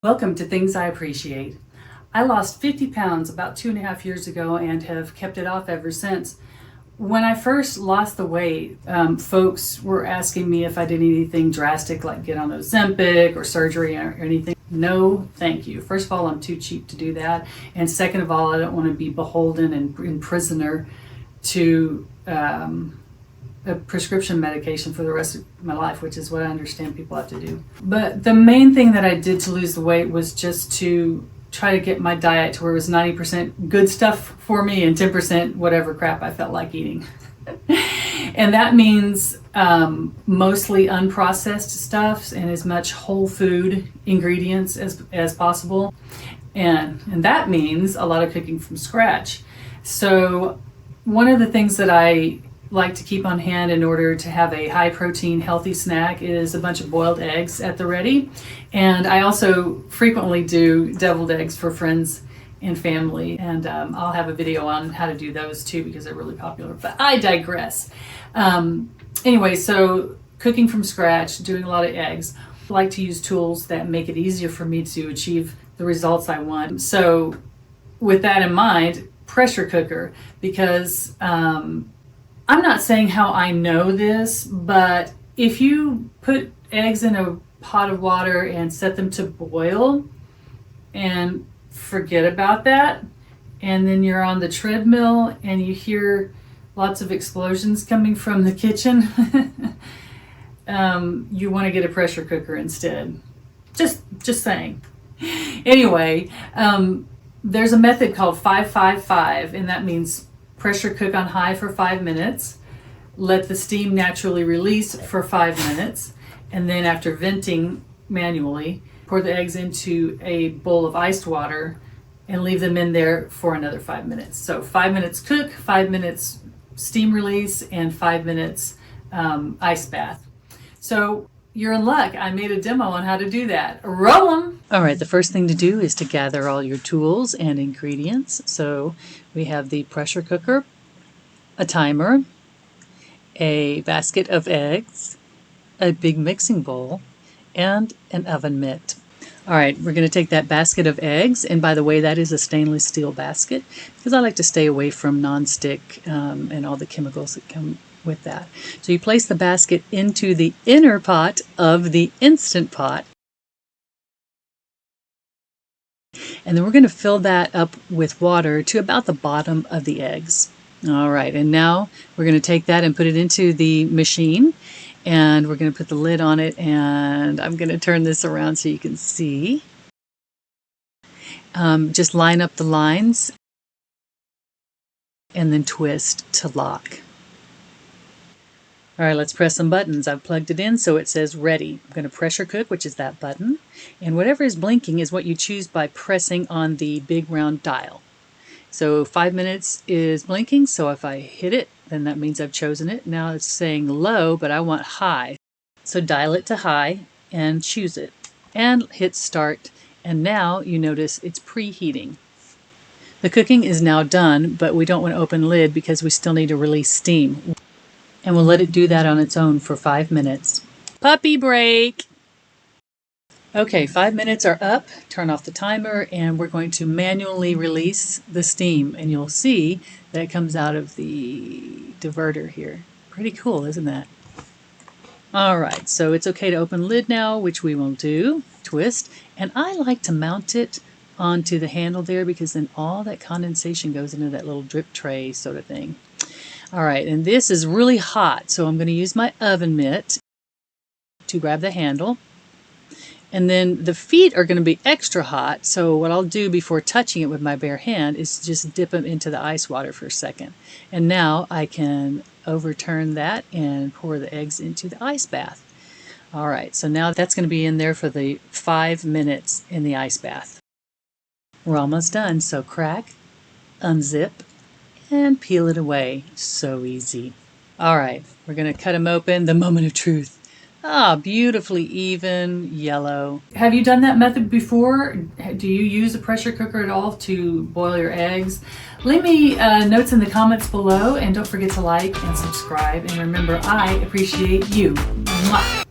Welcome to Things I Appreciate. I lost 50 pounds about 2.5 years ago and have kept it off ever since. When I first lost the weight, folks were asking me if I did anything drastic like get on Ozempic or surgery or anything. No, thank you. First of all, I'm too cheap to do that. And second of all, I don't want to be beholden and prisoner to a prescription medication for the rest of my life, which is what I understand people have to do. But the main thing that I did to lose the weight was just to try to get my diet to where it was 90% good stuff for me and 10% whatever crap I felt like eating. And that means mostly unprocessed stuffs and as much whole food ingredients as possible. And that means a lot of cooking from scratch. So one of the things that I like to keep on hand in order to have a high protein healthy snack is a bunch of boiled eggs at the ready. And I also frequently do deviled eggs for friends and family, and I'll have a video on how to do those too because they're really popular, but I digress. Anyway, so cooking from scratch, doing a lot of eggs. I like to use tools that make it easier for me to achieve the results I want. So with that in mind, pressure cooker, because I'm not saying how I know this, but if you put eggs in a pot of water and set them to boil and forget about that, and then you're on the treadmill and you hear lots of explosions coming from the kitchen, you want to get a pressure cooker instead. Just saying. Anyway, there's a method called 5-5-5, and that means pressure cook on high for 5 minutes, let the steam naturally release for 5 minutes, and then after venting manually, pour the eggs into a bowl of iced water and leave them in there for another 5 minutes. So 5 minutes cook, 5 minutes steam release, and 5 minutes ice bath. So you're in luck. I made a demo on how to do that. Roll 'em! All right, the first thing to do is to gather all your tools and ingredients. So we have the pressure cooker, a timer, a basket of eggs, a big mixing bowl, and an oven mitt. All right, we're going to take that basket of eggs, and by the way, that is a stainless steel basket because I like to stay away from nonstick and all the chemicals that come with that. So you place the basket into the inner pot of the Instant Pot, and then we're going to fill that up with water to about the bottom of the eggs. All right, and now we're going to take that and put it into the machine, and we're going to put the lid on it, and I'm going to turn this around so you can see. Just line up the lines and then twist to lock. All right, let's press some buttons. I've plugged it in so it says ready. I'm going to pressure cook, which is that button. And whatever is blinking is what you choose by pressing on the big round dial. So 5 minutes is blinking, so if I hit it, then that means I've chosen it. Now it's saying low, but I want high. So dial it to high and choose it. And hit start. And now you notice it's preheating. The cooking is now done, but we don't want to open lid because we still need to release steam. And we'll let it do that on its own for 5 minutes. Puppy break! Okay, 5 minutes are up. Turn off the timer, and we're going to manually release the steam. And you'll see that it comes out of the diverter here. Pretty cool, isn't that? All right, so it's okay to open lid now, which we will do. Twist. And I like to mount it onto the handle there because then all that condensation goes into that little drip tray sort of thing. All right, and this is really hot, so I'm going to use my oven mitt to grab the handle. And then the feet are going to be extra hot, so what I'll do before touching it with my bare hand is just dip them into the ice water for a second. And now I can overturn that and pour the eggs into the ice bath. All right, so now that's going to be in there for the 5 minutes in the ice bath. We're almost done, so crack, unzip, and peel it away. So easy. All right, we're going to cut them open. The moment of truth. Ah, beautifully even yellow. Have you done that method before? Do you use a pressure cooker at all to boil your eggs? Leave me notes in the comments below, and don't forget to like and subscribe. And remember, I appreciate you. Mwah.